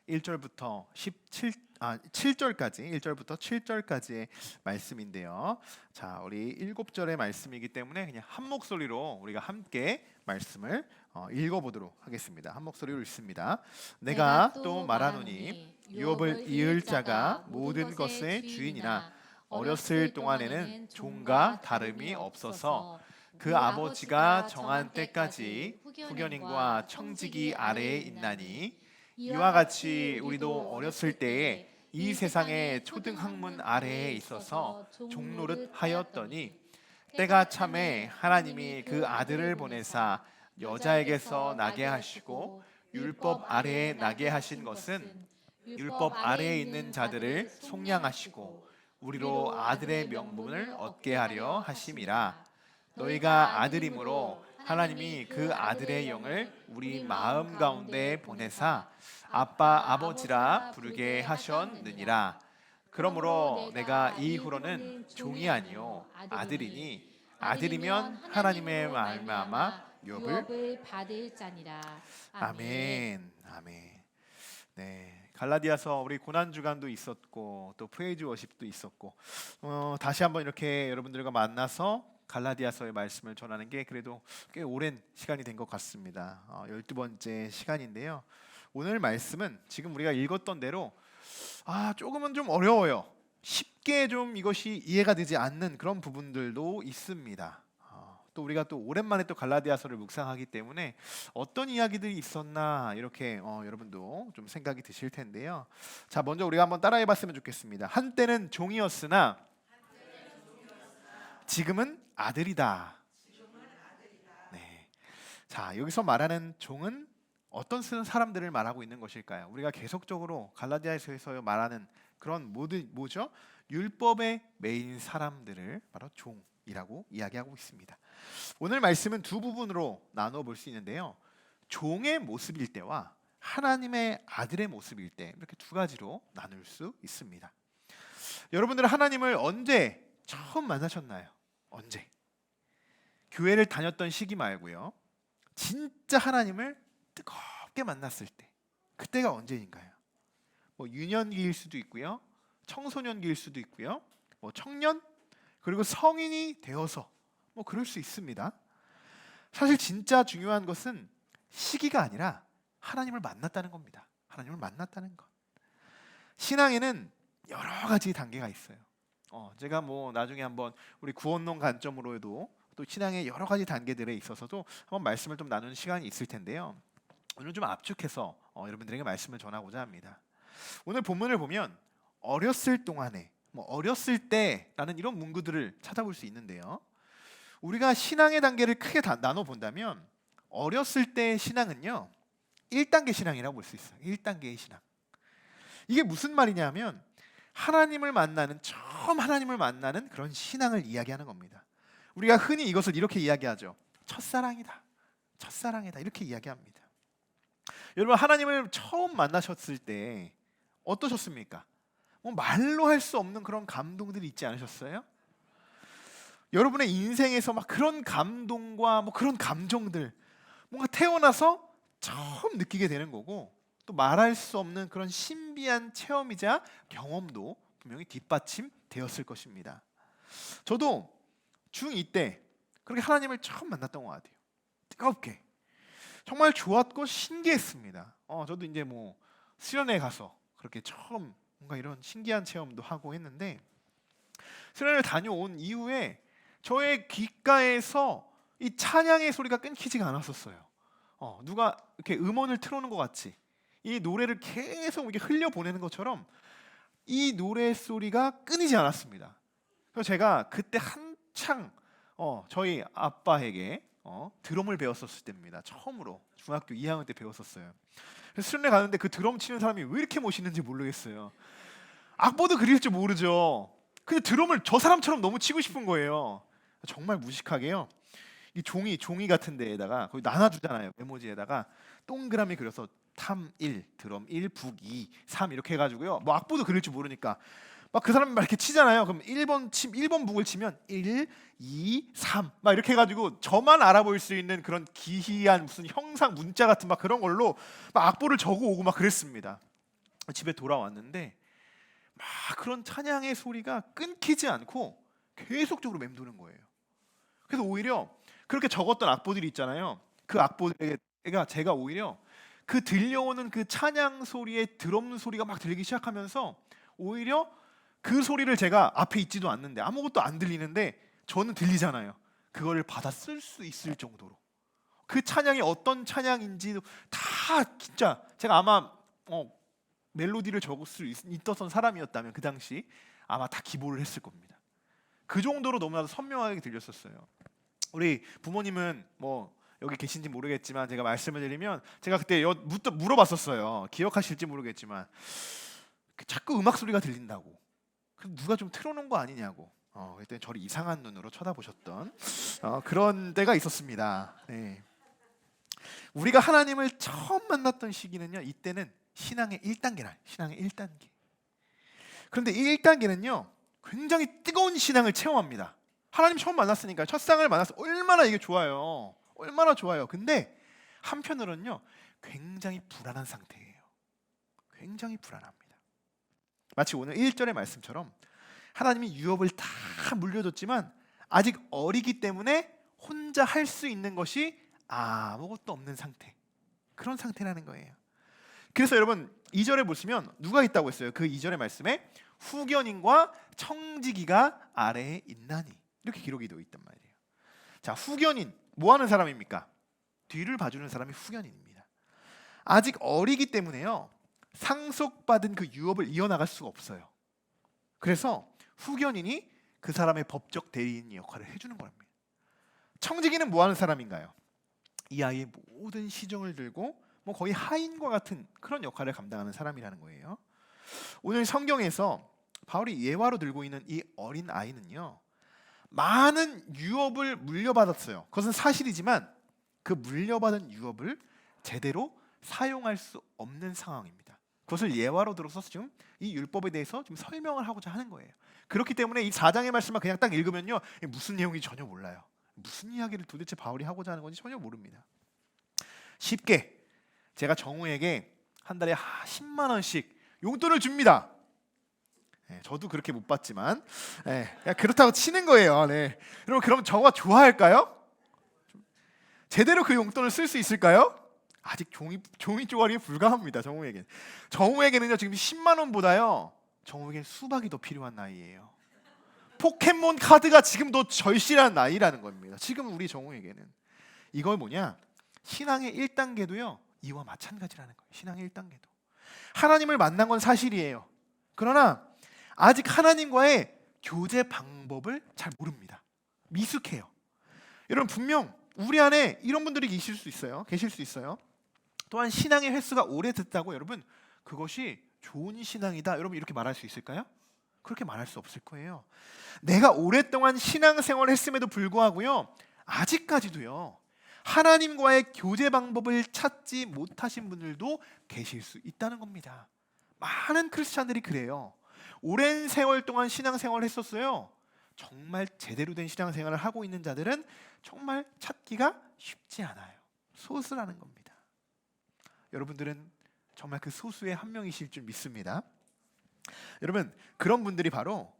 1절부터 7절까지 1절부터 7절까지의 말씀인데요. 자, 우리 7절의 말씀이기 때문에 그냥 한 목소리로 우리가 함께 말씀을 읽어보도록 하겠습니다. 한 목소리로 읽습니다. 내가 또 말하노니 유업을 이을 자가 모든 것의 주인이나 어렸을 동안에는 종과 다름이 없어서 그 아버지가 정한 때까지 후견인과 청지기 아래에 있나니 이와 같이 우리도 어렸을 때에 이 세상의 초등학문 아래에 있어서 종노릇 하였더니 때가 참에 하나님이 그 아들을 보내사 여자에게서 나게 하시고 율법 아래에 나게 하신 것은 율법 아래에 있는 자들을 속량하시고 우리로 아들의 명분을 얻게 하려 하심이라. 너희가 아들이므로 하나님이 그 아들의 영을 우리 마음 가운데 보내사 아빠 아버지라 부르게 하셨느니라. 그러므로 내가 이후로는 종이 아니요 아들이니 아들이면 하나님의 말미암아 유업을 받을 자니라. 아멘. 아멘. 네, 갈라디아서 우리 고난 주간도 있었고 또 프레이즈 워십도 있었고 다시 한번 이렇게 여러분들과 만나서 갈라디아서의 말씀을 전하는 게 그래도 꽤 오랜 시간이 된 것 같습니다. 12번째 시간인데요. 오늘 말씀은 지금 우리가 읽었던 대로 조금은 좀 어려워요. 쉽게 좀 이것이 이해가 되지 않는 그런 부분들도 있습니다. 또 우리가 또 오랜만에 또 갈라디아서를 묵상하기 때문에 어떤 이야기들이 있었나 이렇게 여러분도 좀 생각이 드실 텐데요. 자, 먼저 우리가 한번 따라해봤으면 좋겠습니다. 한때는 종이었으나 지금은 아들이다. 네. 자, 여기서 말하는 종은 어떤 사람들을 말하고 있는 것일까요? 우리가 계속적으로 갈라디아서에서 말하는 그런 뭐죠? 율법의 메인 사람들을 바로 종이라고 이야기하고 있습니다. 오늘 말씀은 두 부분으로 나눠 볼 수 있는데요. 종의 모습일 때와 하나님의 아들의 모습일 때 이렇게 두 가지로 나눌 수 있습니다. 여러분들은 하나님을 언제 처음 만나셨나요? 언제? 교회를 다녔던 시기 말고요. 진짜 하나님을 뜨겁게 만났을 때, 그때가 언제인가요? 뭐 유년기일 수도 있고요, 청소년기일 수도 있고요, 뭐 청년 그리고 성인이 되어서 뭐 그럴 수 있습니다. 사실 진짜 중요한 것은 시기가 아니라 하나님을 만났다는 겁니다. 하나님을 만났다는 것. 신앙에는 여러 가지 단계가 있어요. 제가 뭐 나중에 한번 우리 구원론 관점으로도 또 신앙의 여러 가지 단계들에 있어서도 한번 말씀을 좀 나누는 시간이 있을 텐데요. 오늘 좀 압축해서 여러분들에게 말씀을 전하고자 합니다. 오늘 본문을 보면 어렸을 동안에, 뭐 어렸을 때라는 이런 문구들을 찾아볼 수 있는데요. 우리가 신앙의 단계를 크게 나눠 본다면 어렸을 때의 신앙은요, 1단계 신앙이라고 볼 수 있어요. 1단계의 신앙. 이게 무슨 말이냐면 처음 하나님을 만나는 그런 신앙을 이야기하는 겁니다. 우리가 흔히 이것을 이렇게 이야기하죠. 첫사랑이다. 첫사랑이다. 이렇게 이야기합니다. 여러분, 하나님을 처음 만나셨을 때 어떠셨습니까? 뭐 말로 할 수 없는 그런 감동들이 있지 않으셨어요? 여러분의 인생에서 막 그런 감동과 뭐 그런 감정들, 뭔가 태어나서 처음 느끼게 되는 거고, 또 말할 수 없는 그런 신비한 체험이자 경험도 분명히 뒷받침되었을 것입니다. 저도 중2 때 그렇게 하나님을 처음 만났던 것 같아요. 뜨겁게. 정말 좋았고 신기했습니다. 저도 이제 뭐 수련회 가서 그렇게 처음 뭔가 이런 신기한 체험도 하고 했는데, 수련회를 다녀온 이후에 저의 귓가에서 이 찬양의 소리가 끊기지가 않았었어요. 누가 이렇게 음원을 틀어놓은 것 같이 이 노래를 계속 이렇게 흘려보내는 것처럼 이 노래 소리가 끊이지 않았습니다. 그래서 제가 그때 한창 저희 아빠에게 드럼을 배웠었을 때입니다. 처음으로 중학교 2학년 때 배웠었어요. 그래서 수련회 가는데 그 드럼 치는 사람이 왜 이렇게 멋있는지 모르겠어요. 악보도 그릴 줄 모르죠. 근데 드럼을 저 사람처럼 너무 치고 싶은 거예요. 정말 무식하게요. 이 종이 같은 데에다가 거기 나눠주잖아요. 메모지에다가 동그라미 그려서 탐 1, 드럼 1, 북 2, 3 이렇게 해가지고요. 뭐 악보도 그릴 줄 모르니까 막 그 사람이 막 이렇게 치잖아요. 그럼 1번 북을 치면 1, 2, 3 막 이렇게 해가지고 저만 알아볼 수 있는 그런 기이한 무슨 형상 문자 같은 막 그런 걸로 막 악보를 적어오고 막 그랬습니다. 집에 돌아왔는데 막 그런 찬양의 소리가 끊기지 않고 계속적으로 맴도는 거예요. 그래서 오히려 그렇게 적었던 악보들이 있잖아요. 그 악보가 제가 오히려 그 들려오는 그 찬양 소리에 드럼 소리가 막 들리기 시작하면서 오히려 그 소리를 제가 앞에 있지도 않는데 아무것도 안 들리는데 저는 들리잖아요. 그거를 받아 쓸 수 있을 정도로 그 찬양이 어떤 찬양인지도 다 진짜 제가 아마 멜로디를 적을 수 있었던 사람이었다면 그 당시 아마 다 기보를 했을 겁니다. 그 정도로 너무나도 선명하게 들렸었어요. 우리 부모님은 뭐 여기 계신지 모르겠지만 제가 말씀을 드리면 제가 그때 물어봤었어요. 기억하실지 모르겠지만 자꾸 음악 소리가 들린다고. 누가 좀 틀어놓은 거 아니냐고. 그때 저를 이상한 눈으로 쳐다보셨던 그런 때가 있었습니다. 네. 우리가 하나님을 처음 만났던 시기는요. 이때는 신앙의 1단계라. 신앙의 1단계. 그런데 이 1단계는요. 굉장히 뜨거운 신앙을 체험합니다. 하나님 처음 만났으니까 첫상을 만나서 얼마나 이게 좋아요. 얼마나 좋아요. 근데 한편으로는요. 굉장히 불안한 상태예요. 굉장히 불안합니다. 마치 오늘 1절의 말씀처럼 하나님이 유업을 다 물려줬지만 아직 어리기 때문에 혼자 할 수 있는 것이 아무것도 없는 상태. 그런 상태라는 거예요. 그래서 여러분 2절에 보시면 누가 있다고 했어요? 그 2절의 말씀에 후견인과 청지기가 아래에 있나니 이렇게 기록이 되어 있단 말이에요. 자, 후견인 뭐 하는 사람입니까? 뒤를 봐주는 사람이 후견인입니다. 아직 어리기 때문에요. 상속받은 그 유업을 이어나갈 수가 없어요. 그래서 후견인이 그 사람의 법적 대리인 역할을 해주는 겁니다. 청지기는 뭐 하는 사람인가요? 이 아이의 모든 시정을 들고 뭐 거의 하인과 같은 그런 역할을 감당하는 사람이라는 거예요. 오늘 성경에서 바울이 예화로 들고 있는 이 어린 아이는요. 많은 유업을 물려받았어요. 그것은 사실이지만 그 물려받은 유업을 제대로 사용할 수 없는 상황입니다. 그것을 예화로 들어서 지금 이 율법에 대해서 지금 설명을 하고자 하는 거예요. 그렇기 때문에 이 4장의 말씀만 그냥 딱 읽으면요. 무슨 내용인지 전혀 몰라요. 무슨 이야기를 도대체 바울이 하고자 하는 건지 전혀 모릅니다. 쉽게 제가 정우에게 한 달에 10만 원씩 용돈을 줍니다. 네, 저도 그렇게 못 받지만 그렇다고 치는 거예요. 네. 여러분 그럼 정우가 좋아할까요? 제대로 그 용돈을 쓸 수 있을까요? 아직 종이 쪼가리에 불과합니다. 정우에게는요 지금 10만 원보다요 정우에게는 수박이 더 필요한 나이예요. 포켓몬 카드가 지금 더 절실한 나이라는 겁니다. 지금 우리 정우에게는 이걸 뭐냐? 신앙의 1단계도요 이와 마찬가지라는 거예요. 신앙의 1단계도 하나님을 만난 건 사실이에요. 그러나 아직 하나님과의 교제 방법을 잘 모릅니다. 미숙해요. 여러분 분명 우리 안에 이런 분들이 계실 수 있어요. 또한 신앙의 횟수가 오래됐다고 여러분 그것이 좋은 신앙이다. 여러분 이렇게 말할 수 있을까요? 그렇게 말할 수 없을 거예요. 내가 오랫동안 신앙생활을 했음에도 불구하고요. 아직까지도요. 하나님과의 교제 방법을 찾지 못하신 분들도 계실 수 있다는 겁니다. 많은 크리스찬들이 그래요. 오랜 세월 동안 신앙생활을 했었어요. 정말 제대로 된 신앙생활을 하고 있는 자들은 정말 찾기가 쉽지 않아요. 소수라는 겁니다. 여러분들은 정말 그 소수의 한 명이실 줄 믿습니다. 여러분 그런 분들이 바로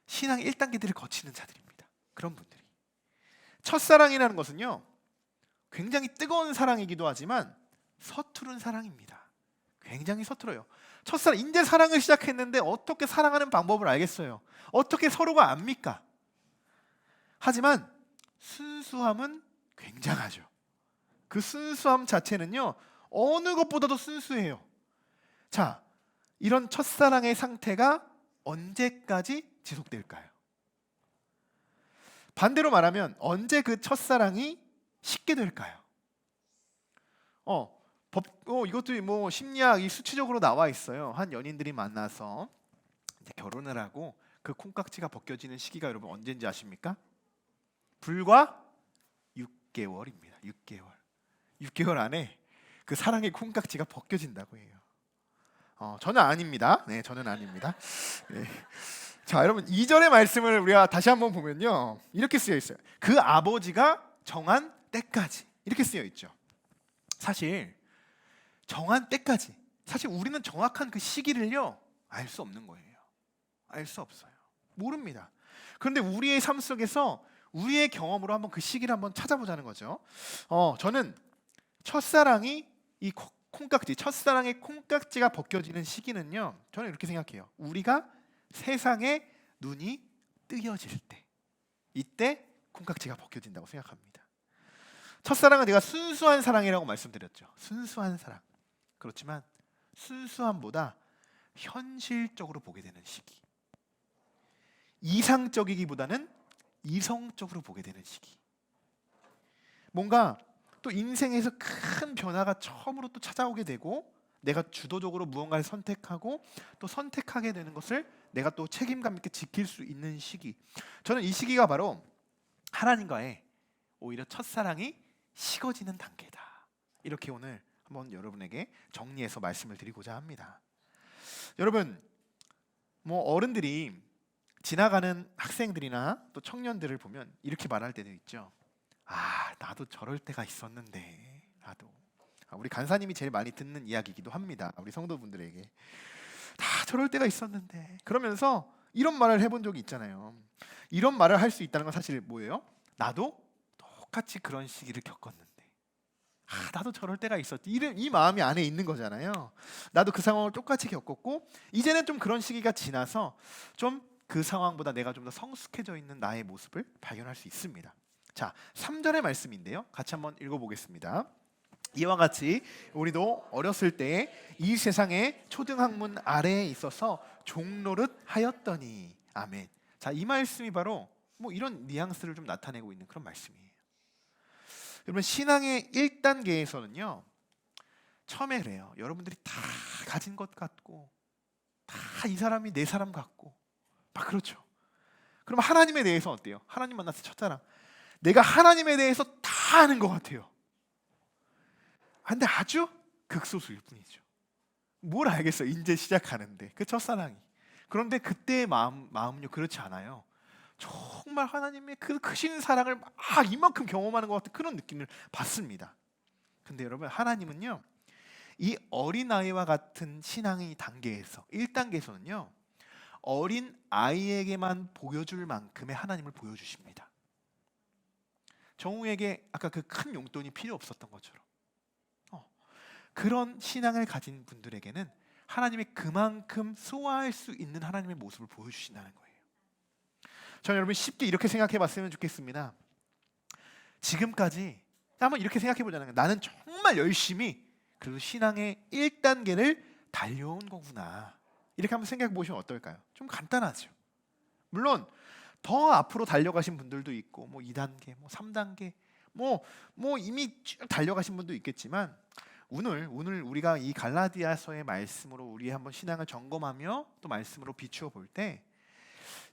신앙의 1단계들을 거치는 자들입니다. 그런 분들이 첫사랑이라는 것은요 굉장히 뜨거운 사랑이기도 하지만 서투른 사랑입니다. 굉장히 서툴어요. 첫사랑 이제 사랑을 시작했는데 어떻게 사랑하는 방법을 알겠어요? 어떻게 서로가 압니까? 하지만 순수함은 굉장하죠. 그 순수함 자체는요 어느 것보다도 순수해요. 자, 이런 첫사랑의 상태가 언제까지 지속될까요? 반대로 말하면 언제 그 첫사랑이 식게 될까요? 이것도 뭐 심리학이 수치적으로 나와 있어요. 한 연인들이 만나서 이제 결혼을 하고 그 콩깍지가 벗겨지는 시기가 여러분 언제인지 아십니까? 불과 6개월입니다. 6개월 안에 그 사랑의 콩깍지가 벗겨진다고 해요. 저는 아닙니다. 네, 저는 아닙니다. 네. 자, 여러분 2절의 말씀을 우리가 다시 한번 보면요. 이렇게 쓰여 있어요. 그 아버지가 정한 때까지. 이렇게 쓰여 있죠. 사실 정한 때까지 사실 우리는 정확한 그 시기를요 알 수 없는 거예요. 알 수 없어요. 모릅니다. 그런데 우리의 삶 속에서 우리의 경험으로 한번 그 시기를 한번 찾아보자는 거죠. 저는 첫사랑이 이 콩깍지, 첫사랑의 콩깍지가 벗겨지는 시기는요, 저는 이렇게 생각해요. 우리가 세상에 눈이 뜨여질 때, 이때 콩깍지가 벗겨진다고 생각합니다. 첫사랑은 내가 순수한 사랑이라고 말씀드렸죠. 순수한 사랑. 그렇지만 순수함보다 현실적으로 보게 되는 시기, 이상적이기보다는 이성적으로 보게 되는 시기, 뭔가 또 인생에서 큰 변화가 처음으로 또 찾아오게 되고 내가 주도적으로 무언가를 선택하고 또 선택하게 되는 것을 내가 또 책임감 있게 지킬 수 있는 시기, 저는 이 시기가 바로 하나님과의 오히려 첫사랑이 식어지는 단계다. 이렇게 오늘 한번 여러분에게 정리해서 말씀을 드리고자 합니다. 여러분, 뭐 어른들이 지나가는 학생들이나 또 청년들을 보면 이렇게 말할 때도 있죠. 나도 저럴 때가 있었는데. 나도. 우리 간사님이 제일 많이 듣는 이야기이기도 합니다. 우리 성도분들에게 다 저럴 때가 있었는데. 그러면서 이런 말을 해본 적이 있잖아요. 이런 말을 할 수 있다는 건 사실 뭐예요? 나도 똑같이 그런 시기를 겪었는데. 나도 저럴 때가 있었지. 이 마음이 안에 있는 거잖아요. 나도 그 상황을 똑같이 겪었고 이제는 좀 그런 시기가 지나서 좀 그 상황보다 내가 좀 더 성숙해져 있는 나의 모습을 발견할 수 있습니다. 자, 3절의 말씀인데요. 같이 한번 읽어보겠습니다. 이와 같이 우리도 어렸을 때 이 세상의 초등학문 아래에 있어서 종노릇 하였더니. 아멘. 자, 이 말씀이 바로 뭐 이런 뉘앙스를 좀 나타내고 있는 그런 말씀이에요. 여러분, 신앙의 1단계에서는요 처음에 그래요. 여러분들이 다 가진 것 같고 다 이 사람이 내 사람 같고 막 그렇죠. 그럼 하나님에 대해서 어때요? 하나님 만났을 때 첫사랑, 내가 하나님에 대해서 다 아는 것 같아요. 근데 아주 극소수일 뿐이죠. 뭘 알겠어요, 이제 시작하는데 그 첫사랑이. 그런데 그때의 마음은요 그렇지 않아요. 정말 하나님의 그 크신 사랑을 막 이만큼 경험하는 것 같은 그런 느낌을 받습니다. 근데 여러분, 하나님은요 이 어린아이와 같은 신앙의 단계에서 1단계에서는요 어린 아이에게만 보여줄 만큼의 하나님을 보여주십니다. 정우에게 아까 그 큰 용돈이 필요 없었던 것처럼 그런 신앙을 가진 분들에게는 하나님이 그만큼 소화할 수 있는 하나님의 모습을 보여주신다는 거예요. 저는 여러분 쉽게 이렇게 생각해 봤으면 좋겠습니다. 지금까지 한번 이렇게 생각해 보자는 거예요. 나는 정말 열심히 그 신앙의 1단계를 달려온 거구나. 이렇게 한번 생각해 보시면 어떨까요? 좀 간단하죠. 물론 더 앞으로 달려가신 분들도 있고 뭐 2단계, 뭐 3단계, 뭐 이미 쭉 달려가신 분도 있겠지만 오늘 우리가 이 갈라디아서의 말씀으로 우리의 한번 신앙을 점검하며 또 말씀으로 비추어 볼 때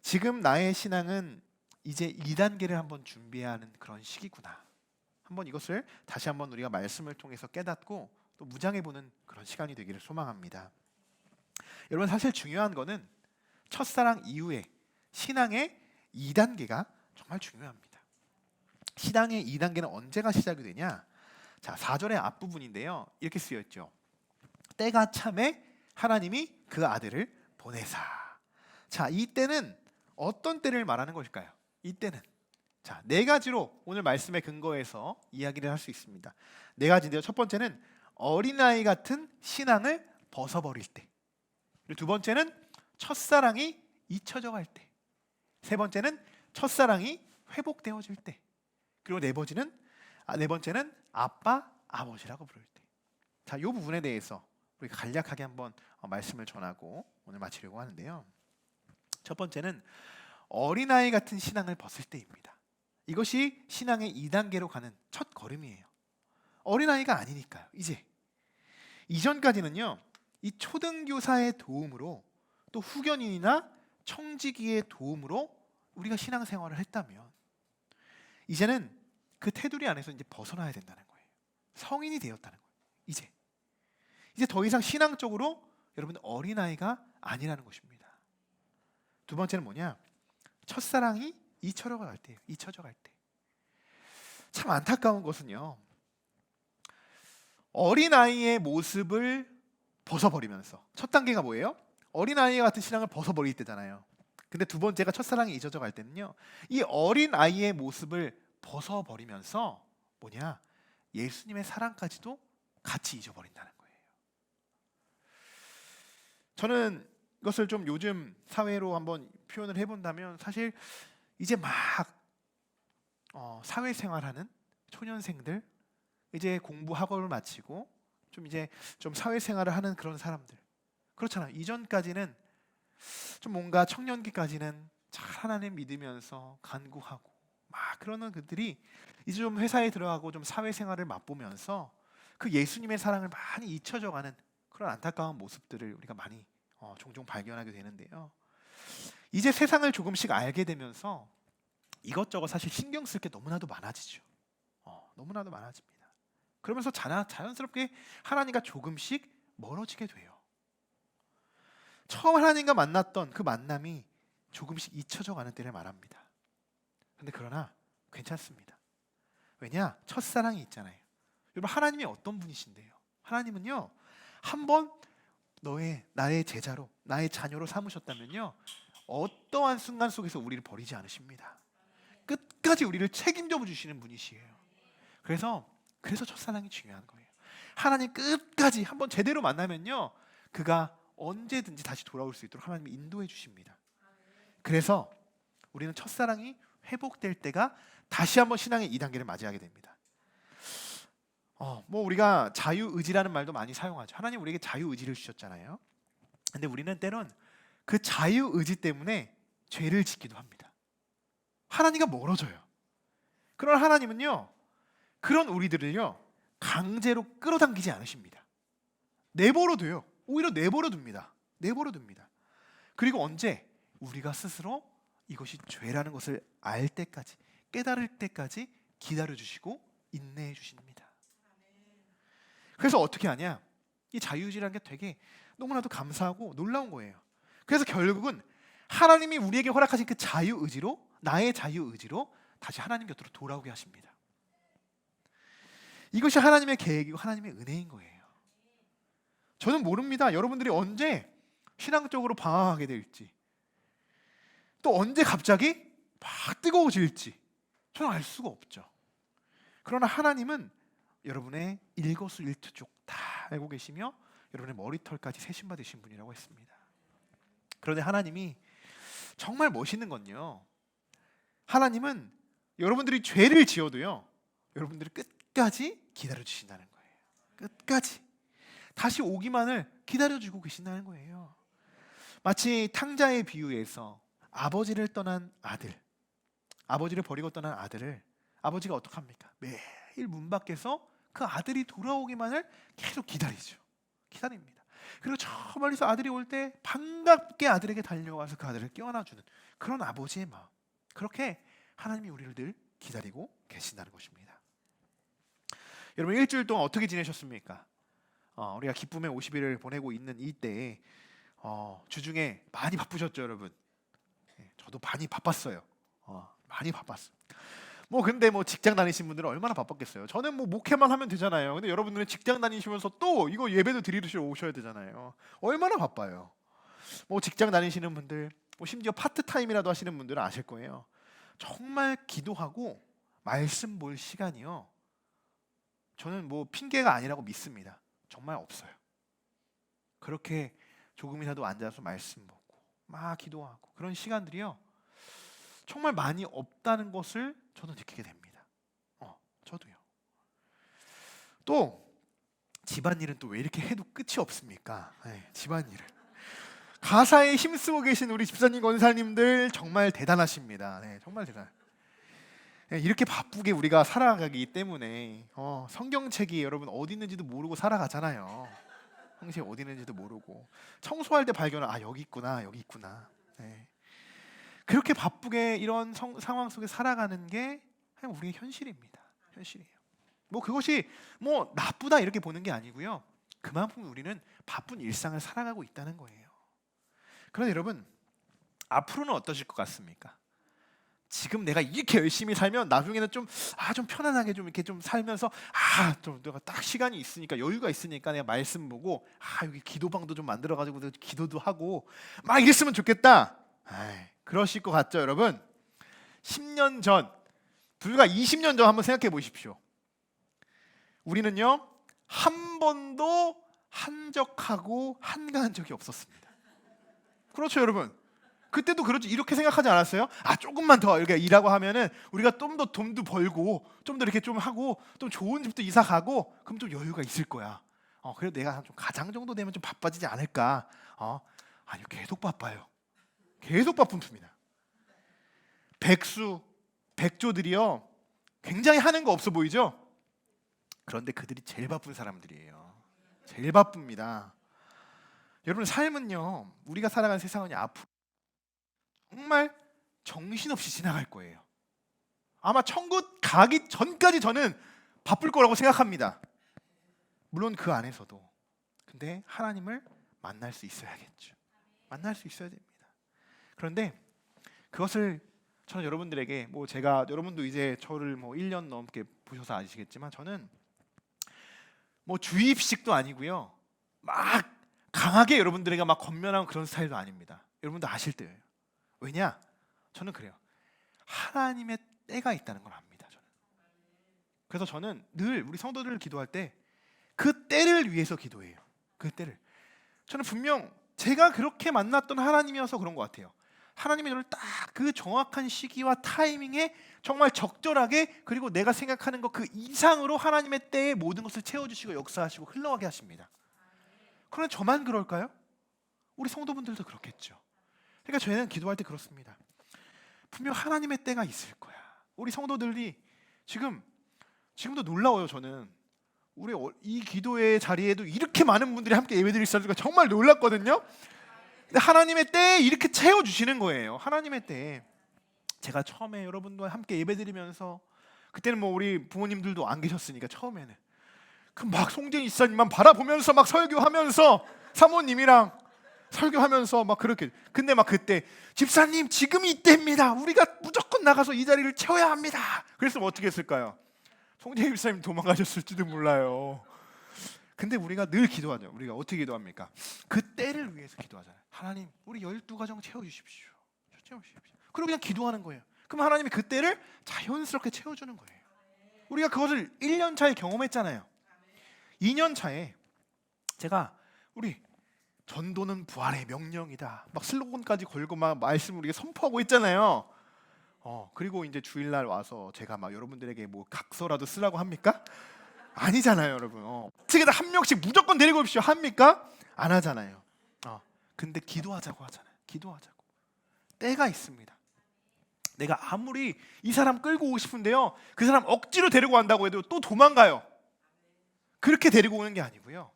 지금 나의 신앙은 이제 2단계를 한번 준비해야 하는 그런 시기구나. 한번 이것을 다시 한번 우리가 말씀을 통해서 깨닫고 또 묵상해 보는 그런 시간이 되기를 소망합니다. 여러분, 사실 중요한 거는 첫사랑 이후에 신앙의 2단계가 정말 중요합니다. 신앙의 2단계는 언제가 시작이 되냐? 자, 4절의 앞부분인데요. 이렇게 쓰여 있죠. 때가 참에 하나님이 그 아들을 보내사. 자, 이 때는 어떤 때를 말하는 것일까요? 이 때는 자, 네 가지로 오늘 말씀에 근거해서 이야기를 할 수 있습니다. 네 가지인데요. 첫 번째는 어린아이 같은 신앙을 벗어버릴 때. 그리고 두 번째는 첫사랑이 잊혀져 갈 때. 세 번째는 첫사랑이 회복되어질 때. 그리고 네 번째는 아빠, 아버지라고 부를 때. 자, 이 부분에 대해서 우리가 간략하게 한번 말씀을 전하고 오늘 마치려고 하는데요. 첫 번째는 어린아이 같은 신앙을 벗을 때입니다. 이것이 신앙의 2단계로 가는 첫 걸음이에요. 어린아이가 아니니까요. 이전까지는요 이 초등교사의 도움으로 또 후견인이나 청지기의 도움으로 우리가 신앙생활을 했다면 이제는 그 테두리 안에서 이제 벗어나야 된다는 거예요. 성인이 되었다는 거예요. 이제 더 이상 신앙적으로 여러분 어린아이가 아니라는 것입니다. 두 번째는 뭐냐? 첫사랑이 잊혀져 갈 때예요. 잊혀져 갈 때. 참 안타까운 것은요, 어린아이의 모습을 벗어버리면서. 첫 단계가 뭐예요? 어린아이 같은 신앙을 벗어버릴 때잖아요. 근데 두 번째가 첫사랑이 잊어져 갈 때는요, 이 어린아이의 모습을 벗어버리면서 뭐냐? 예수님의 사랑까지도 같이 잊어버린다는 거예요. 저는 이것을 좀 요즘 사회로 한번 표현을 해본다면, 사실 이제 막 사회생활하는 초년생들, 이제 공부 학업을 마치고 좀 이제 좀 사회생활을 하는 그런 사람들, 그렇잖아요. 이전까지는 좀 뭔가 청년기까지는 잘 하나님 믿으면서 간구하고 막 그러는 그들이 이제 좀 회사에 들어가고 좀 사회생활을 맛보면서 그 예수님의 사랑을 많이 잊혀져가는 그런 안타까운 모습들을 우리가 많이 종종 발견하게 되는데요. 이제 세상을 조금씩 알게 되면서 이것저것 사실 신경 쓸 게 너무나도 많아지죠. 너무나도 많아집니다. 그러면서 자연스럽게 하나님과 조금씩 멀어지게 돼요. 처음 하나님과 만났던 그 만남이 조금씩 잊혀져 가는 때를 말합니다. 근데 그러나 괜찮습니다. 왜냐? 첫사랑이 있잖아요. 여러분, 하나님이 어떤 분이신데요? 하나님은요, 한번 나의 제자로, 나의 자녀로 삼으셨다면요, 어떠한 순간 속에서 우리를 버리지 않으십니다. 끝까지 우리를 책임져 주시는 분이시에요. 그래서 첫사랑이 중요한 거예요. 하나님 끝까지 한번 제대로 만나면요, 그가 언제든지 다시 돌아올 수 있도록 하나님이 인도해 주십니다. 그래서 우리는 첫사랑이 회복될 때가 다시 한번 신앙의 2단계를 맞이하게 됩니다. 뭐 우리가 자유의지라는 말도 많이 사용하죠. 하나님 우리에게 자유의지를 주셨잖아요. 근데 우리는 때론 그 자유의지 때문에 죄를 짓기도 합니다. 하나님과 멀어져요. 그러나 하나님은요, 그런 우리들을요, 강제로 끌어당기지 않으십니다. 내버려 둬요. 오히려 내버려 둡니다. 그리고 언제? 우리가 스스로 이것이 죄라는 것을 알 때까지, 깨달을 때까지 기다려 주시고 인내해 주십니다. 그래서 어떻게 하냐? 이 자유의지라는 게 되게 너무나도 감사하고 놀라운 거예요. 그래서 결국은 하나님이 우리에게 허락하신 그 자유의지로, 나의 자유의지로 다시 하나님 곁으로 돌아오게 하십니다. 이것이 하나님의 계획이고 하나님의 은혜인 거예요. 저는 모릅니다. 여러분들이 언제 신앙적으로 방황하게 될지, 또 언제 갑자기 막 뜨거워질지 저는 알 수가 없죠. 그러나 하나님은 여러분의 일거수일투족 다 알고 계시며 여러분의 머리털까지 세심 받으신 분이라고 했습니다. 그런데 하나님이 정말 멋있는 건요, 하나님은 여러분들이 죄를 지어도요, 여러분들이 끝까지 기다려 주신다는 거예요. 끝까지 다시 오기만을 기다려주고 계신다는 거예요. 마치 탕자의 비유에서 아버지를 버리고 떠난 아들을 아버지가 어떡합니까? 매일 문 밖에서 그 아들이 돌아오기만을 계속 기다립니다. 그리고 저 멀리서 아들이 올 때 반갑게 아들에게 달려와서 그 아들을 껴안아주는 그런 아버지의 마음, 그렇게 하나님이 우리를 늘 기다리고 계신다는 것입니다. 여러분, 일주일 동안 어떻게 지내셨습니까? 우리가 기쁨의 50일을 보내고 있는 이때에 주중에 많이 바쁘셨죠, 여러분? 저도 많이 바빴어요. 근데 직장 다니신 분들은 얼마나 바빴겠어요. 저는 목회만 하면 되잖아요. 근데 여러분들은 직장 다니시면서 또 이거 예배도 드리러 오셔야 되잖아요. 얼마나 바빠요. 직장 다니시는 분들, 심지어 파트타임이라도 하시는 분들은 아실 거예요. 정말 기도하고 말씀 볼 시간이요, 저는 핑계가 아니라고 믿습니다. 정말 없어요. 그렇게 조금이라도 앉아서 말씀 보고 막 기도하고 그런 시간들이요, 정말 많이 없다는 것을 저도 느끼게 됩니다. 저도요. 또 집안일은 또 왜 이렇게 해도 끝이 없습니까? 집안일을 가사에 힘쓰고 계신 우리 집사님, 권사님들 정말 대단하십니다. 정말 대단해요. 이렇게 바쁘게 우리가 살아가기 때문에 성경책이 여러분 어디 있는지도 모르고 살아가잖아요. 성경책이 어디 있는지도 모르고 청소할 때 발견을 여기 있구나. 그렇게 바쁘게 이런 상황 속에 살아가는 게 그냥 우리의 현실입니다. 현실이에요. 그것이 나쁘다 이렇게 보는 게 아니고요, 그만큼 우리는 바쁜 일상을 살아가고 있다는 거예요. 그런데 여러분, 앞으로는 어떠실 것 같습니까? 지금 내가 이렇게 열심히 살면 나중에는 좀 편안하게 좀 이렇게 좀 살면서 좀 내가 딱 시간이 있으니까 여유가 있으니까 내가 말씀 보고 여기 기도방도 좀 만들어 가지고 기도도 하고 막 이랬으면 좋겠다. 그러실 것 같죠, 여러분? 10년 전, 불과 20년 전 한번 생각해 보십시오. 우리는요 한 번도 한적하고 한가한 적이 없었습니다. 그렇죠, 여러분? 그때도 그렇죠. 이렇게 생각하지 않았어요? 조금만 더 이렇게 일하고 하면은 우리가 좀 더 돈도 벌고 좀 더 이렇게 좀 하고 좀 좋은 집도 이사 가고 그럼 좀 여유가 있을 거야. 그래도 내가 좀 가장 정도 되면 좀 바빠지지 않을까? 아니요, 계속 바빠요. 계속 바쁩니다. 백조들이요 굉장히 하는 거 없어 보이죠? 그런데 그들이 제일 바쁜 사람들이에요. 제일 바쁩니다. 여러분, 삶은요 우리가 살아가는 세상은 앞으로 정말 정신없이 지나갈 거예요. 아마 천국 가기 전까지 저는 바쁠 거라고 생각합니다. 물론 그 안에서도. 근데 하나님을 만날 수 있어야겠죠. 만날 수 있어야 됩니다. 그런데 그것을 저는 여러분들에게 제가 여러분도 이제 저를 1년 넘게 보셔서 아시겠지만 저는 주입식도 아니고요. 막 강하게 여러분들에게 막 권면하는 그런 스타일도 아닙니다. 여러분도 아실 때예요. 왜냐? 저는 그래요. 하나님의 때가 있다는 걸 압니다. 저는. 그래서 저는 늘 우리 성도들을 기도할 때 그 때를 위해서 기도해요. 그 때를. 저는 분명 제가 그렇게 만났던 하나님이어서 그런 것 같아요. 하나님이 저를 딱 그 정확한 시기와 타이밍에 정말 적절하게 그리고 내가 생각하는 것 그 이상으로 하나님의 때에 모든 것을 채워주시고 역사하시고 흘러가게 하십니다. 그런데 저만 그럴까요? 우리 성도분들도 그렇겠죠. 그러니까 저희는 기도할 때 그렇습니다. 분명 하나님의 때가 있을 거야. 우리 성도들이 지금도 놀라워요. 저는 우리 이 기도의 자리에도 이렇게 많은 분들이 함께 예배드릴 수 있으니까 정말 놀랐거든요. 근데 하나님의 때에 이렇게 채워주시는 거예요. 하나님의 때에. 제가 처음에 여러분과 함께 예배드리면서 그때는 우리 부모님들도 안 계셨으니까 처음에는 막 송재인 지사님만 바라보면서 막 설교하면서 사모님이랑 설교하면서 막 그렇게. 근데 그때 집사님 지금이 이때입니다. 우리가 무조건 나가서 이 자리를 채워야 합니다. 그랬으면 어떻게 했을까요? 송재인 집사님 도망가셨을지도 몰라요. 근데 우리가 늘 기도하죠. 우리가 어떻게 기도합니까? 그 때를 위해서 기도하잖아요. 하나님 우리 12가정 채워주십시오. 채워주십시오. 그리고 그냥 기도하는 거예요. 그럼 하나님이 그 때를 자연스럽게 채워주는 거예요. 우리가 그것을 1년 차에 경험했잖아요. 2년 차에 제가 우리 전도는 부활의 명령이다 막 슬로건까지 걸고 막 말씀을 우리가 선포하고 있잖아요. 그리고 이제 주일날 와서 제가 막 여러분들에게 각서라도 쓰라고 합니까? 아니잖아요, 여러분. 어떻게든 한 명씩 무조건 데리고 오십시오 합니까? 안 하잖아요. 근데 기도하자고 하잖아요. 기도하자고. 때가 있습니다. 내가 아무리 이 사람 끌고 오고 싶은데요, 그 사람 억지로 데리고 간다고 해도 또 도망가요. 그렇게 데리고 오는 게 아니고요,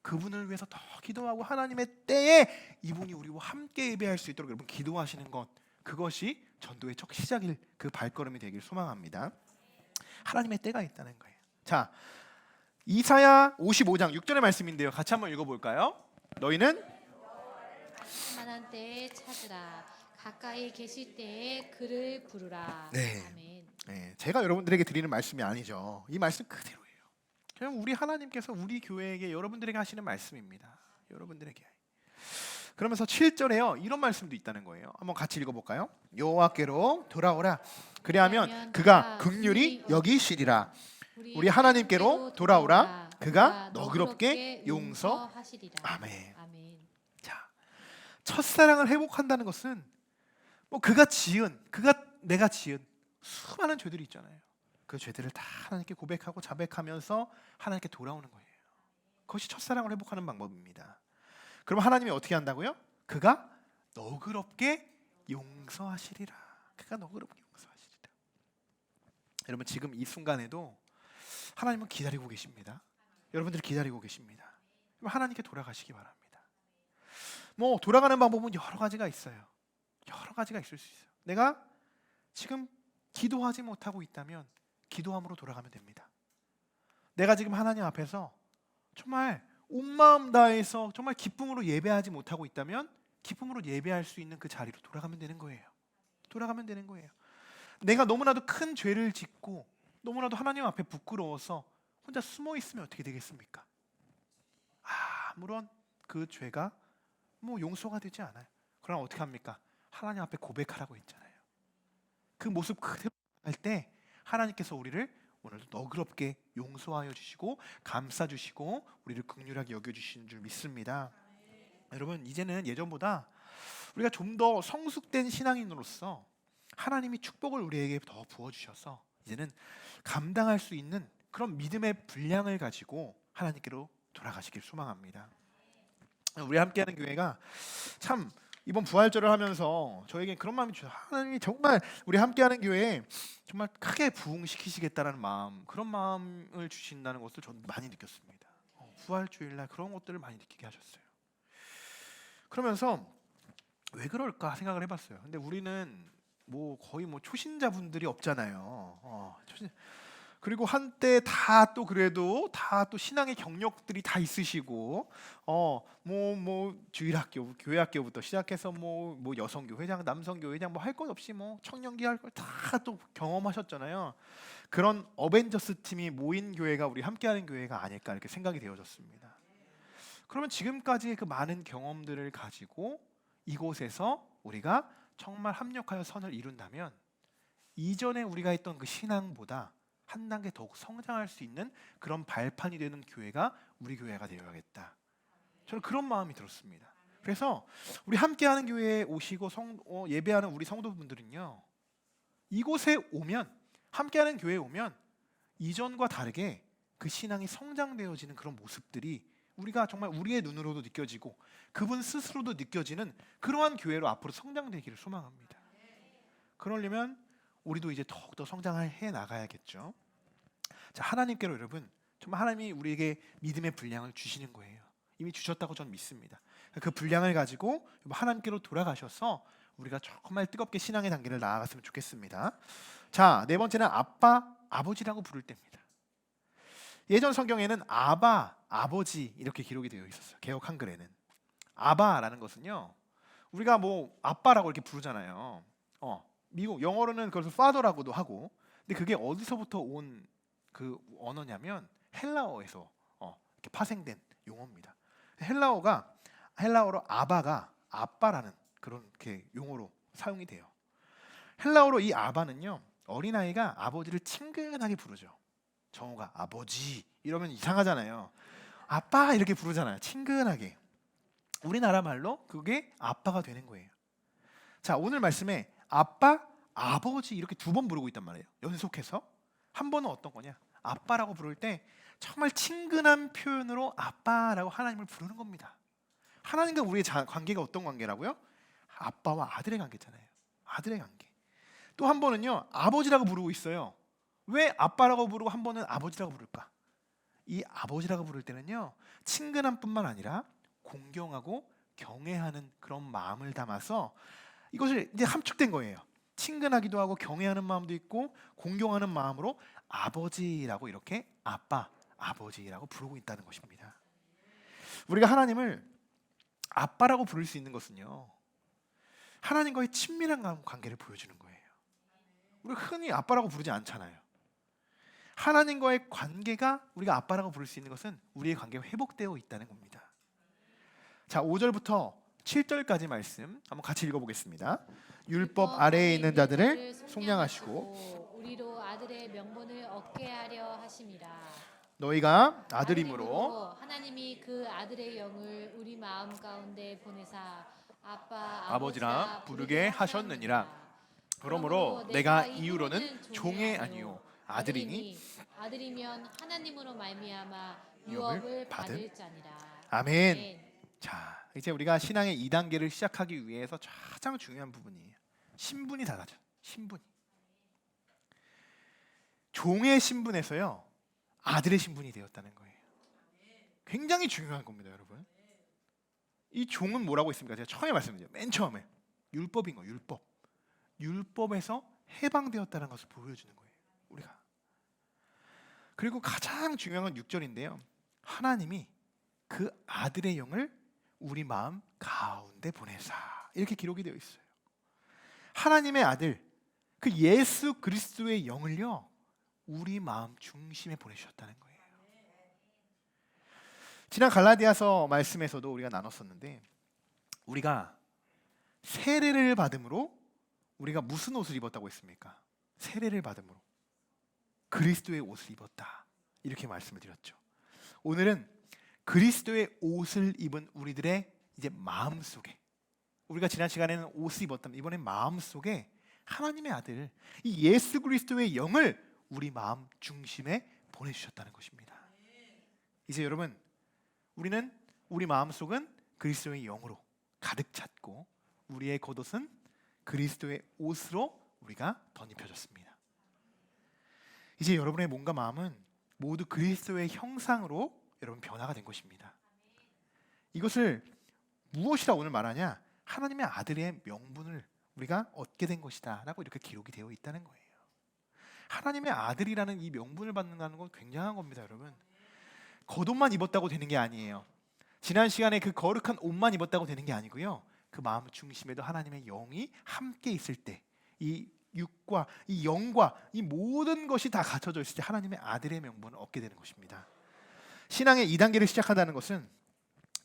그분을 위해서 더 기도하고 하나님의 때에 이분이 우리와 함께 예배할 수 있도록 여러분 기도하시는 것, 그것이 전도의 첫 시작일 그 발걸음이 되길 소망합니다. 하나님의 때가 있다는 거예요. 자, 이사야 55장 6절의 말씀인데요. 같이 한번 읽어볼까요? 너희는 만한 때에 찾으라. 가까이 계실 때에 그를 부르라. 네. 아멘. 네, 제가 여러분들에게 드리는 말씀이 아니죠. 이 말씀 그대로예요. 그냥 우리 하나님께서 우리 교회에게 여러분들에게 하시는 말씀입니다. 여러분들에게. 그러면서 7절에요. 이런 말씀도 있다는 거예요. 한번 같이 읽어볼까요? 여호와께로 돌아오라. 그리하면 그가 긍휼히 여기시리라. 우리 하나님께로 돌아오라. 그가 너그럽게 용서하시리라. 아멘. 자, 첫사랑을 회복한다는 것은 그가 내가 지은 수많은 죄들이 있잖아요. 그 죄들을 다 하나님께 고백하고 자백하면서 하나님께 돌아오는 거예요. 그것이 첫사랑을 회복하는 방법입니다. 그럼 하나님이 어떻게 한다고요? 그가 너그럽게 용서하시리라. 그가 너그럽게 용서하시리라. 여러분, 지금 이 순간에도 하나님은 기다리고 계십니다. 여러분들이 기다리고 계십니다. 하나님께 돌아가시기 바랍니다. 돌아가는 방법은 여러 가지가 있어요. 여러 가지가 있을 수 있어요. 내가 지금 기도하지 못하고 있다면 기도함으로 돌아가면 됩니다. 내가 지금 하나님 앞에서 정말 온 마음 다해서 정말 기쁨으로 예배하지 못하고 있다면 기쁨으로 예배할 수 있는 그 자리로 돌아가면 되는 거예요. 돌아가면 되는 거예요. 내가 너무나도 큰 죄를 짓고 너무나도 하나님 앞에 부끄러워서 혼자 숨어 있으면 어떻게 되겠습니까? 아무런 그 죄가 뭐 용서가 되지 않아요. 그러나 어떻게 합니까? 하나님 앞에 고백하라고 했잖아요. 그 모습 그대로 할 때 하나님께서 우리를 오늘도 너그럽게 용서하여 주시고 감싸 주시고 우리를 긍휼하게 여겨 주시는 줄 믿습니다. 여러분, 이제는 예전보다 우리가 좀 더 성숙된 신앙인으로서 하나님이 축복을 우리에게 더 부어 주셔서 이제는 감당할 수 있는 그런 믿음의 분량을 가지고 하나님께로 돌아가시길 소망합니다. 우리 함께하는 교회가 참 이번 부활절을 하면서 저에게 그런 마음이 주셔서 하나님이 정말 우리 함께하는 교회에 정말 크게 부흥시키시겠다라는 마음, 그런 마음을 주신다는 것을 저는 많이 느꼈습니다. 부활주일날 그런 것들을 많이 느끼게 하셨어요. 그러면서 왜 그럴까 생각을 해봤어요. 근데 우리는 뭐 거의 뭐 초신자분들이 없잖아요. 그리고 한때 다 또 그래도 다 또 신앙의 경력들이 다 있으시고 뭐 주일학교, 교회학교부터 시작해서 뭐 여성교회장, 남성교회장 뭐 할 것 없이 뭐 청년기 할 걸 다 또 경험하셨잖아요. 그런 어벤져스 팀이 모인 교회가 우리 함께하는 교회가 아닐까 이렇게 생각이 되어졌습니다. 그러면 지금까지의 그 많은 경험들을 가지고 이곳에서 우리가 정말 합력하여 선을 이룬다면 이전에 우리가 했던 그 신앙보다 한 단계 더욱 성장할 수 있는 그런 발판이 되는 교회가 우리 교회가 되어야겠다. 저는 그런 마음이 들었습니다. 그래서 우리 함께하는 교회에 오시고 예배하는 우리 성도분들은요, 이곳에 오면, 함께하는 교회에 오면 이전과 다르게 그 신앙이 성장되어지는 그런 모습들이 우리가 정말 우리의 눈으로도 느껴지고 그분 스스로도 느껴지는 그러한 교회로 앞으로 성장되기를 소망합니다. 그러려면 우리도 이제 더욱더 성장해 나가야겠죠. 자, 하나님께로 여러분, 정말 하나님이 우리에게 믿음의 분량을 주시는 거예요. 이미 주셨다고 저는 믿습니다. 그 분량을 가지고 하나님께로 돌아가셔서 우리가 정말 뜨겁게 신앙의 단계를 나아갔으면 좋겠습니다. 자, 네 번째는 아빠, 아버지라고 부를 때입니다. 예전 성경에는 아바, 아버지 이렇게 기록이 되어 있었어요. 개역 한글에는 아바라는 것은요, 우리가 뭐 아빠라고 이렇게 부르잖아요. 미국 영어로는 그것을 father라고도 하고, 근데 그게 어디서부터 온 그 언어냐면 헬라어에서 이렇게 파생된 용어입니다. 헬라어로 아바가 아빠라는 그런 이렇게 용어로 사용이 돼요. 헬라어로 이 아바는요, 어린아이가 아버지를 친근하게 부르죠. 정우가 아버지 이러면 이상하잖아요. 아빠 이렇게 부르잖아요. 친근하게. 우리나라 말로 그게 아빠가 되는 거예요. 자, 오늘 말씀에 아빠, 아버지 이렇게 두 번 부르고 있단 말이에요. 연속해서. 한 번은 어떤 거냐? 아빠라고 부를 때 정말 친근한 표현으로 아빠라고 하나님을 부르는 겁니다. 하나님과 우리의 관계가 어떤 관계라고요? 아빠와 아들의 관계잖아요. 아들의 관계. 또 한 번은요, 아버지라고 부르고 있어요. 왜 아빠라고 부르고 한 번은 아버지라고 부를까? 이 아버지라고 부를 때는요, 친근함뿐만 아니라 공경하고 경애하는 그런 마음을 담아서 이것을 이제 함축된 거예요. 친근하기도 하고 경외하는 마음도 있고 공경하는 마음으로 아버지라고 이렇게 아빠, 아버지라고 부르고 있다는 것입니다. 우리가 하나님을 아빠라고 부를 수 있는 것은요, 하나님과의 친밀한 관계를 보여주는 거예요. 우리가 흔히 아빠라고 부르지 않잖아요. 하나님과의 관계가 우리가 아빠라고 부를 수 있는 것은 우리의 관계가 회복되어 있다는 겁니다. 자, 5절부터 7절까지 말씀 한번 같이 읽어보겠습니다. 율법 아래에 있는 자들을 속량하시고 우리로 아들의 명분을 얻게 하려 하심이라. 너희가 아들이므로 하나님이 그 아들의 영을 우리 마음 가운데 보내사 아빠 아버지라 부르게 하셨느니라. 그러므로 내가 이후로는 종의 아니요 아들이니 아들이면 하나님으로 말미암아 유업을 받을 자니라. 아멘. 자, 이제 우리가 신앙의 2단계를 시작하기 위해서 가장 중요한 부분이에요. 신분이 달라져. 신분이. 종의 신분에서요, 아들의 신분이 되었다는 거예요. 굉장히 중요한 겁니다, 여러분. 이 종은 뭐라고 했습니까? 제가 처음에 말씀드렸죠. 맨 처음에 율법인 거예요. 율법. 율법에서 해방되었다는 것을 보여주는 거예요, 우리가. 그리고 가장 중요한 건 6절인데요. 하나님이 그 아들의 영을 우리 마음 가운데 보내사 이렇게 기록이 되어 있어요. 하나님의 아들, 그 예수 그리스도의 영을요 우리 마음 중심에 보내주셨다는 거예요. 지난 갈라디아서 말씀에서도 우리가 나눴었는데 우리가 세례를 받음으로 우리가 무슨 옷을 입었다고 했습니까? 세례를 받음으로 그리스도의 옷을 입었다 이렇게 말씀을 드렸죠. 오늘은 그리스도의 옷을 입은 우리들의 이제 마음속에, 우리가 지난 시간에는 옷을 입었다면 이번엔 마음속에 하나님의 아들 이 예수 그리스도의 영을 우리 마음 중심에 보내주셨다는 것입니다. 이제 여러분 우리는 우리 마음속은 그리스도의 영으로 가득 찼고 우리의 겉옷은 그리스도의 옷으로 우리가 덧입혀졌습니다. 이제 여러분의 몸과 마음은 모두 그리스도의 형상으로 여러분 변화가 된 것입니다. 이것을 무엇이라 오늘 말하냐? 하나님의 아들의 명분을 우리가 얻게 된 것이다 라고 이렇게 기록이 되어 있다는 거예요. 하나님의 아들이라는 이 명분을 받는다는 건 굉장한 겁니다. 여러분 겉옷만 입었다고 되는 게 아니에요. 지난 시간에 그 거룩한 옷만 입었다고 되는 게 아니고요, 그 마음 중심에도 하나님의 영이 함께 있을 때 이 육과 이 영과 이 모든 것이 다 갖춰져 있을 때 하나님의 아들의 명분을 얻게 되는 것입니다. 신앙의 2단계를 시작한다는 것은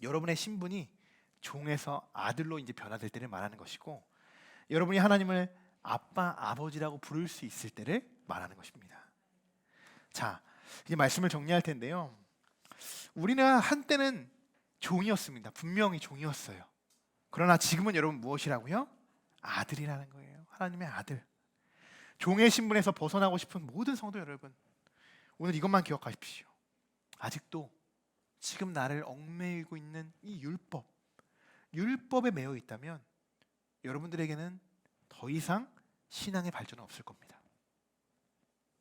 여러분의 신분이 종에서 아들로 이제 변화될 때를 말하는 것이고, 여러분이 하나님을 아빠, 아버지라고 부를 수 있을 때를 말하는 것입니다. 자, 이제 말씀을 정리할 텐데요. 우리는 한때는 종이었습니다. 분명히 종이었어요. 그러나 지금은 여러분 무엇이라고요? 아들이라는 거예요. 하나님의 아들. 종의 신분에서 벗어나고 싶은 모든 성도 여러분, 오늘 이것만 기억하십시오. 아직도 지금 나를 얽매이고 있는 이 율법에 매여 있다면 여러분들에게는 더 이상 신앙의 발전은 없을 겁니다.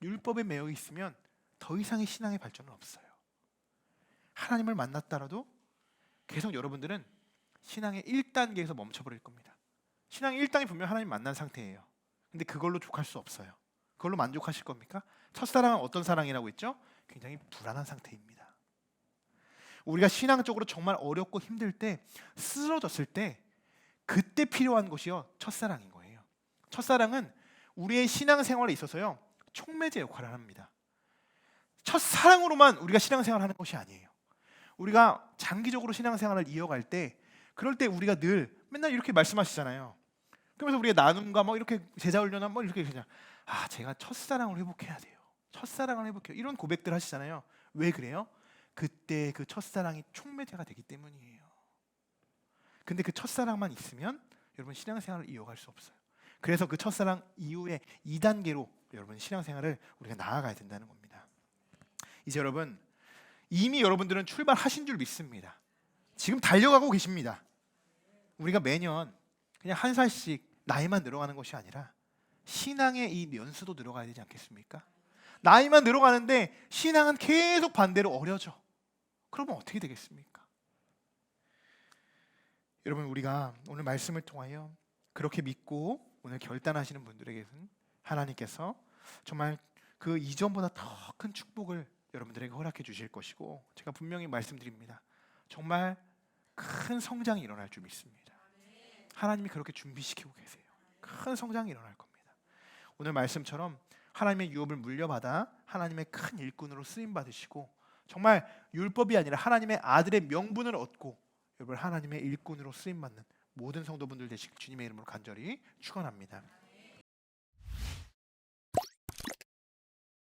율법에 매여 있으면 더 이상의 신앙의 발전은 없어요. 하나님을 만났다라도 계속 여러분들은 신앙의 1단계에서 멈춰버릴 겁니다. 신앙의 1단계 분명 하나님 만난 상태예요. 근데 그걸로 족할 수 없어요. 그걸로 만족하실 겁니까? 첫사랑은 어떤 사랑이라고 했죠? 굉장히 불안한 상태입니다. 우리가 신앙적으로 정말 어렵고 힘들 때, 쓰러졌을 때, 그때 필요한 것이요 첫사랑인 거예요. 첫사랑은 우리의 신앙생활에 있어서요 촉매제 역할을 합니다. 첫사랑으로만 우리가 신앙생활을 하는 것이 아니에요. 우리가 장기적으로 신앙생활을 이어갈 때, 그럴 때 우리가 늘 맨날 이렇게 말씀하시잖아요. 그러면서 우리가 나눔과 뭐 이렇게 제자 훈련하면 뭐 이렇게 그냥 제가 첫사랑을 회복해야 돼요. 첫사랑을 회복해요. 이런 고백들 하시잖아요. 왜 그래요? 그때 그 첫사랑이 촉매제가 되기 때문이에요. 근데 그 첫사랑만 있으면 여러분 신앙생활을 이어갈 수 없어요. 그래서 그 첫사랑 이후에 2단계로 여러분 신앙생활을 우리가 나아가야 된다는 겁니다. 이제 여러분 이미 여러분들은 출발하신 줄 믿습니다. 지금 달려가고 계십니다. 우리가 매년 그냥 한 살씩 나이만 늘어가는 것이 아니라 신앙의 이 연수도 늘어가야 되지 않겠습니까? 나이만 늘어가는데 신앙은 계속 반대로 어려져. 그러면 어떻게 되겠습니까? 여러분 우리가 오늘 말씀을 통하여 그렇게 믿고 오늘 결단하시는 분들에게는 하나님께서 정말 그 이전보다 더 큰 축복을 여러분들에게 허락해 주실 것이고, 제가 분명히 말씀드립니다. 정말 큰 성장이 일어날 줄 믿습니다. 하나님이 그렇게 준비시키고 계세요. 큰 성장이 일어날 겁니다. 오늘 말씀처럼 하나님의 유업을 물려받아 하나님의 큰 일꾼으로 쓰임 받으시고, 정말 율법이 아니라 하나님의 아들의 명분을 얻고 여러분 하나님의 일꾼으로 쓰임 받는 모든 성도분들 되시길 주님의 이름으로 간절히 축원합니다.